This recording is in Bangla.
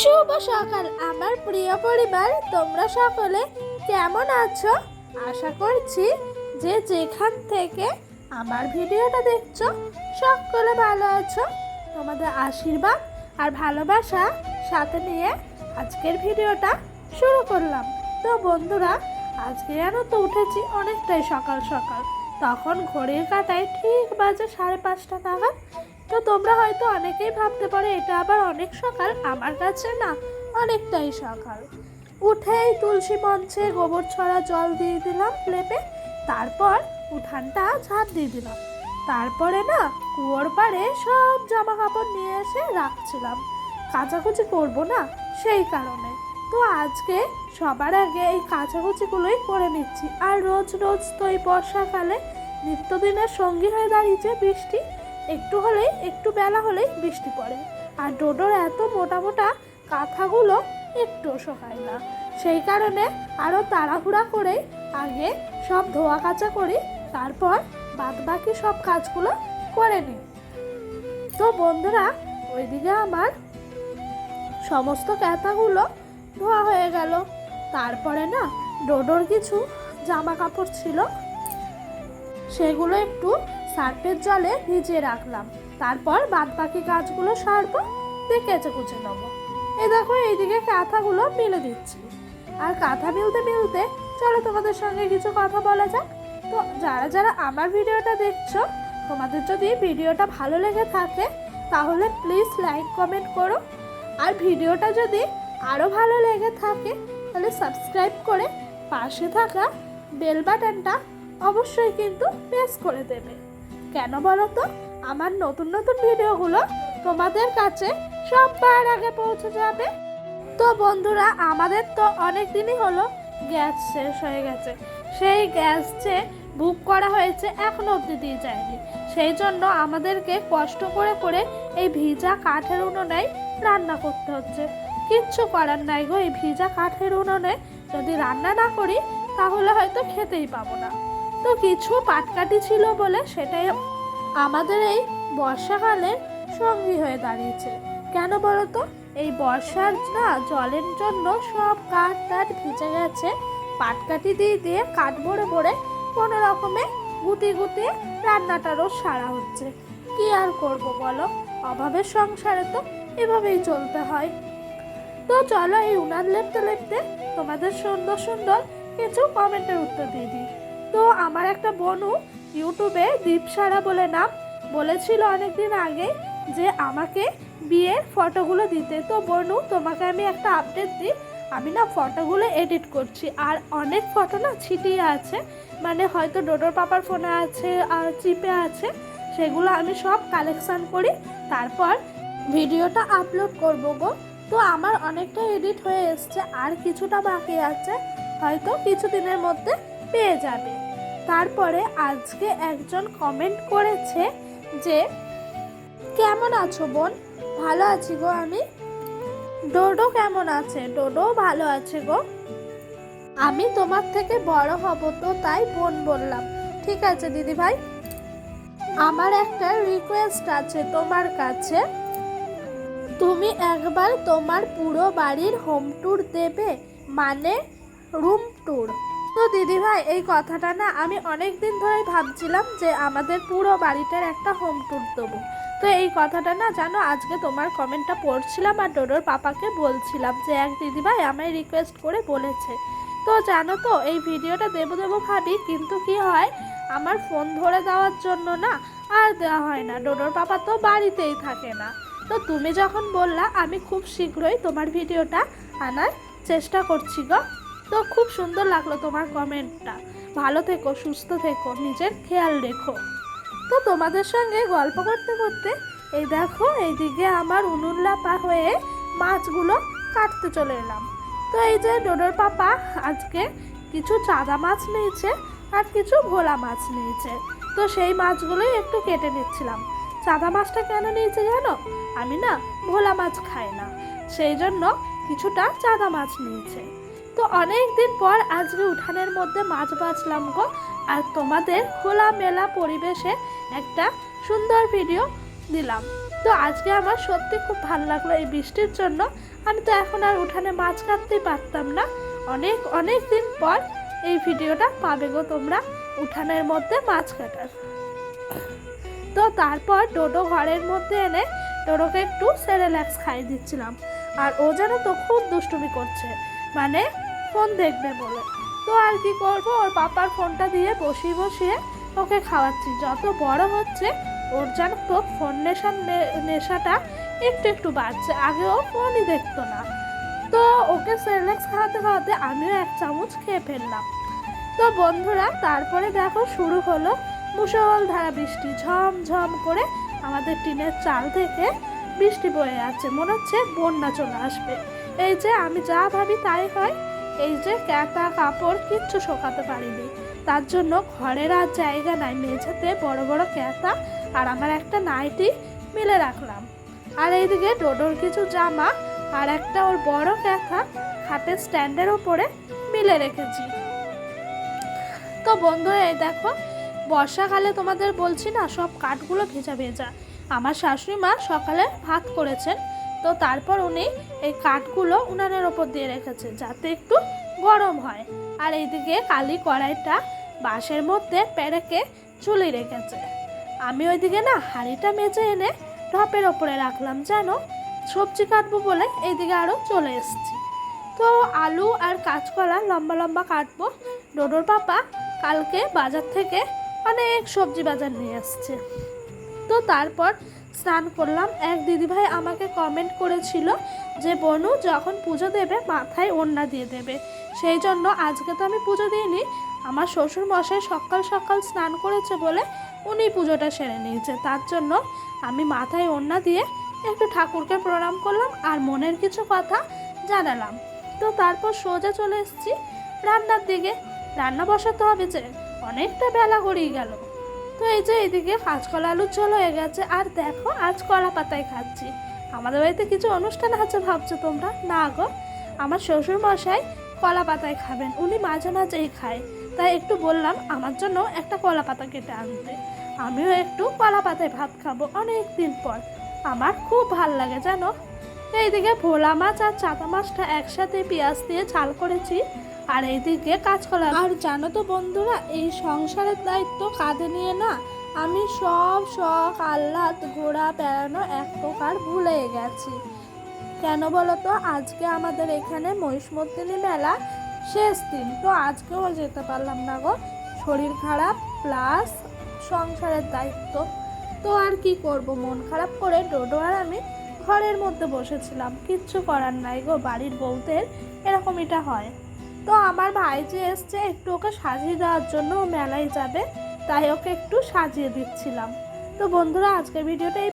শুভ সকাল আমার প্রিয় পরিবার, তোমরা সকলে কেমন আছো? আশা করছি যে যেখান থেকে আমার ভিডিওটা দেখছো সকলে ভালো আছো। তোমাদের আশীর্বাদ আর ভালোবাসা সাথে নিয়ে আজকের ভিডিওটা শুরু করলাম। তো বন্ধুরা, আজকে জানো তো উঠেছি অনেকটাই সকাল সকাল, তখন ঘড়ির কাঁটায় ঠিক বাজে 5:30 নাগাদ। তো তোমরা হয়তো অনেকেই ভাবতে পারো এটা আবার অনেক সকাল, আমার কাছে না অনেকটাই সকাল। উঠেই তুলসী মঞ্চে গোবর ছড়া জল দিয়ে দিলাম লেপে, তারপর উঠানটা ঝাড় দিয়ে দিলাম। তারপরে না কুয়োর পাড়ে সব জামা কাপড় নিয়ে এসে রাখছিলাম, কাচাকুচি করবো না সেই কারণে। তো আজকে সবার আগে এই কাচাকুচিগুলোই করে নিচ্ছি। আর রোজ রোজ তো এই বর্ষাকালে নিত্যদিনের সঙ্গী হয়ে দাঁড়িয়েছে বৃষ্টি। একটু হলেই একটু বেলা হলেই বৃষ্টি পড়ে, আর ডোডোর এত মোটা মোটা কাঁথাগুলো একটুও শোকায় না। সেই কারণে আরও তাড়াহুড়া করে আগে সব ধোয়া কাচা করি, তারপর বাদবাকি সব কাজগুলো করে নিই। তো বন্ধুরা, ওইদিকে আমার সমস্ত কাঁথাগুলো ধোয়া হয়ে গেল। তারপরে না ডোডোর কিছু জামা কাপড় ছিল, সেগুলো একটু সার্ফের জলে ভিজিয়ে রাখলাম। তারপর বাদবাকি কাজগুলো সারবো, দিয়ে কেচে কুচে নেবো। এই দেখো এইদিকে কাঁথাগুলো মিলে দিচ্ছি। আর কাঁথা মিলতে মিলতে চলো তোমাদের সঙ্গে কিছু কথা বলা যাক। তো যারা যারা আমার ভিডিওটা দেখছো, তোমাদের যদি ভিডিওটা ভালো লেগে থাকে তাহলে প্লিজ লাইক কমেন্ট করো। আর ভিডিওটা যদি আরও ভালো লেগে থাকে তাহলে সাবস্ক্রাইব করে পাশে থাকা বেল বাটনটা অবশ্যই কিন্তু প্রেস করে দেবে। কেন বলো তো? আমার নতুন নতুন ভিডিওগুলো তোমাদের কাছে সবার আগে পৌঁছে যাবে। তো বন্ধুরা, আমাদের তো অনেক দিনই হলো গ্যাস শেষ হয়ে গেছে। সেই গ্যাস যে বুক করা হয়েছে এখনো অবধি দিয়ে যায়নি। সেই জন্য আমাদেরকে কষ্ট করে করে এই ভিজা কাঠের উনুনেই রান্না করতে হচ্ছে। কিচ্ছু করার নাই গো, এই ভিজা কাঠের উনুনে যদি রান্না না করি তাহলে হয়তো খেতেই পাবো না। তো কিছু পাটকাঠি ছিল বলে সেটাই আমাদের এই বর্ষাকালের সঙ্গী হয়ে দাঁড়িয়েছে। কেন বলো তো? এই বর্ষার না জলের জন্য সব কাঠ টাঠ ভিজে গেছে। পাটকাঠি দিয়ে দিয়ে কাঠ ভরে ভরে কোনো রকমে গুটিয়ে গুটিয়ে রান্নাটা রোজ সারা হচ্ছে। কি আর করব বলো, অভাবের সংসারে তো এভাবেই চলতে হয়। তো চলো এই উনান লেপতে লেপতে তোমাদের সুন্দর সুন্দর কিছু কমেন্টের উত্তর দিয়ে দিই। তো আমার একটা বোনু ইউটিউবে দীপসারা বলে নাম, বলেছিল অনেকদিন আগে যে আমাকে বিয়ের ফটোগুলো দিতে। তো বোনু, তোমাকে আমি একটা আপডেট দিই, আমি না ফটোগুলো এডিট করছি। আর অনেক ফটো না ছিটিয়ে আছে, মানে হয়তো ডোডোর পাপার ফোনে আছে আর চিপে আছে, সেগুলো আমি সব কালেকশান করি, তারপর ভিডিওটা আপলোড করবো গো। তো আমার অনেকটা এডিট হয়ে এসছে, আর কিছুটা বাকি আছে, হয়তো কিছুদিনের মধ্যে পেয়ে যাবে। তারপরে আজকে একজন কমেন্ট করেছে যে কেমন আছো বোন? ভালো আছি গো আমি। ডোডো কেমন আছে? ডোডো ভালো আছে গো। আমি তোমার থেকে বড় হব তো তাই বোন বললাম। ঠিক আছে দিদি ভাই, আমার একটা রিকোয়েস্ট আছে তোমার কাছে। তুমি একবার তোমার পুরো বাড়ির হোম ট্যুর দেবে, মানে রুম ট্যুর। তো দিদিভাই, এই কথাটা না আমি অনেক দিন ধরেই ভাবছিলাম যে আমাদের পুরো বাড়িটার একটা হোম ট্যুর দেবো। তো এই কথাটা না জানো, আজকে তোমার কমেন্টটা পড়ছিলাম আর ডোডোর পাপাকে বলছিলাম যে এক দিদিভাই আমায় রিকোয়েস্ট করে বলেছে। তো জানো তো, এই ভিডিওটা দেবো দেবো ভাবি, কিন্তু কি হয়, আমার ফোন ধরে দেওয়ার জন্য না আর দেওয়া হয় না। ডোডোর পাপা তো বাড়িতেই থাকে না। তো তুমি যখন বললা, আমি খুব শীঘ্রই তোমার ভিডিওটা আনার চেষ্টা করছি গো। তো খুব সুন্দর লাগলো তোমার কমেন্টটা। ভালো থেকো, সুস্থ থেকো, নিজের খেয়াল রেখো। তো তোমাদের সঙ্গে গল্প করতে করতে এই দেখো এইদিকে আমার উনুন লাপা হয়ে মাছগুলো কাটতে চলে এলাম। তো এই যে ডোডোর পাপা আজকে কিছু চাদা মাছ নিয়েছে আর কিছু ভোলা মাছ নিয়েছে। তো সেই মাছগুলোই একটু কেটে নিচ্ছিলাম। চাদা মাছটা কেন নিয়েছে জানো? আমি না ভোলা মাছ খাই না, সেই জন্য কিছুটা চাদা মাছ নিয়েছে। তো অনেক দিন পর আজকে উঠানের মধ্যে মাছ বাছলাম গো, আর তোমাদের খোলামেলা পরিবেশে একটা সুন্দর ভিডিও দিলাম। তো আজকে আমার সত্যি খুব ভালো লাগলো এই বৃষ্টির জন্য। আমি তো এখন আর উঠানে মাছ কাটতেই পারতাম না। অনেক অনেক দিন পর এই ভিডিওটা পাবে গো তোমরা, উঠানের মধ্যে মাছ কাটার। তো তারপর ডোডো ঘরের মধ্যে এনে ডোডোকে একটু সেরেল্যাক্স খাইয়ে দিচ্ছিলাম। আর ও যেন তো খুব দুষ্টুমি করছে, মানে ফোন দেখবে বলে। তো আর কি করবো, ওর পাপার ফোনটা দিয়ে বসিয়ে বসিয়ে ওকে খাওয়াচ্ছি। যত বড় হচ্ছে ওর যেন তো ফোন নেশাটা একটু একটু বাড়ছে। আগেও ফোনই দেখতো না। তো ওকে সেরেল্যাক্স খাওয়াতে খাওয়াতে আমিও এক চামচ খেয়ে ফেললাম। তো বন্ধুরা তারপরে দেখো শুরু হলো মুষলধারা বৃষ্টি। ঝমঝম করে আমাদের টিনের চাল থেকে বৃষ্টি বয়ে যাচ্ছে, মনে হচ্ছে বন্যা চলে আসবে। এই যে আমি যা ভাবি তাই হয়। এই যে ক্যাতা কাপড় কিচ্ছু শোকাতে পারিনি, তার জন্য ঘরের আর জায়গা নাই। মেঝেতে বড় বড় ক্যাতা আর আমার একটা নাইটি মিলে রাখলাম। আর এইদিকে ডোডোর কিছু জামা আর একটা ওর বড় ক্যাথা খাটের স্ট্যান্ডের ওপরে মিলে রেখেছি। তো বন্ধুরা এই দেখো, বর্ষাকালে তোমাদের বলছি না সব কাঠগুলো ভেজা ভেজা। আমার শাশুড়ি মা সকালে ভাত করেছেন, তো তারপর উনি এই কাঠগুলো উনানের ওপর দিয়ে রেখেছে যাতে একটু গরম হয়। আর এইদিকে কালি কড়াইটা বাঁশের মধ্যে পেরেকে চুলি রেখেছে। আমি ওইদিকে না হাঁড়িটা মেজে এনে ঢপের ওপরে রাখলাম, যেন সবজি কাটবো বলে এইদিকে আরও চলে এসেছি। তো আলু আর কাঁচকলা লম্বা লম্বা কাটবো। ডোডোর পাপা কালকে বাজার থেকে অনেক সবজি বাজার নিয়ে আসছে। তো তারপর স্নান করলাম। এক দিদিভাই আমাকে কমেন্ট করেছিল যে বনু যখন পুজো দেবে মাথায় ওড়না দিয়ে দেবে। সেই জন্য আজকে তো আমি পুজো দিইনি, আমার শ্বশুর মশাই সকাল সকাল স্নান করেছে বলে উনি পুজোটা সেরে নিয়েছে। তার জন্য আমি মাথায় ওড়না দিয়ে একটু ঠাকুরকে প্রণাম করলাম আর মনের কিছু কথা জানালাম। তো তারপর সোজা চলে এসেছি রান্নার দিকে। রান্না বসাতে হবে যে, অনেকটা বেলা গড়িয়ে গেল। তো এই যে এদিকে কাঁচকলা আলুর ঝোল হয়ে গেছে। আর দেখো আজ কলা পাতায় খাচ্ছি। আমাদের বাড়িতে কিছু অনুষ্ঠান আছে ভাবছো তোমরা? না গো, আমার শ্বশুর মশাই কলা পাতায় খাবেন, উনি মাঝে মাঝেই খায়। তাই একটু বললাম আমার জন্য একটা কলা পাতা কেটে আনতে। আমিও একটু কলা পাতায় ভাত খাবো অনেক দিন পর, আমার খুব ভাল লাগে জানো। এইদিকে ভোলা মাছ আর চাতা মাছটা একসাথে পেঁয়াজ দিয়ে ঝাল করেছি। আর এইদিকে কাঁচকলা। আর জানো তো বন্ধুরা, এই সংসারের দায়িত্ব কাঁধে নিয়ে না আমি সব শখ আহ্লাদ ঘোরা বেড়ানো এক প্রকার ভুলে গেছি। কেন বলো তো, আজকে আমাদের এখানে মহিষমর্দিনী মেলা শেষ দিন। তো আজকেও যেতে পারলাম না গো, শরীর খারাপ প্লাস সংসারের দায়িত্ব। তো আর কি করব, মন খারাপ করে ডোডো আর আমি ঘরের মধ্যে বসেছিলাম। কিচ্ছু করার নাই গো, বাড়ির বউদের এরকমইটা হয়। তো আমার ভাই যে এসছে একটু ওকে সাজিয়ে দেওয়ার জন্য, মেলায় যাবে তাই ওকে একটু সাজিয়ে দিচ্ছিলাম। তো বন্ধুরা আজকের ভিডিওটা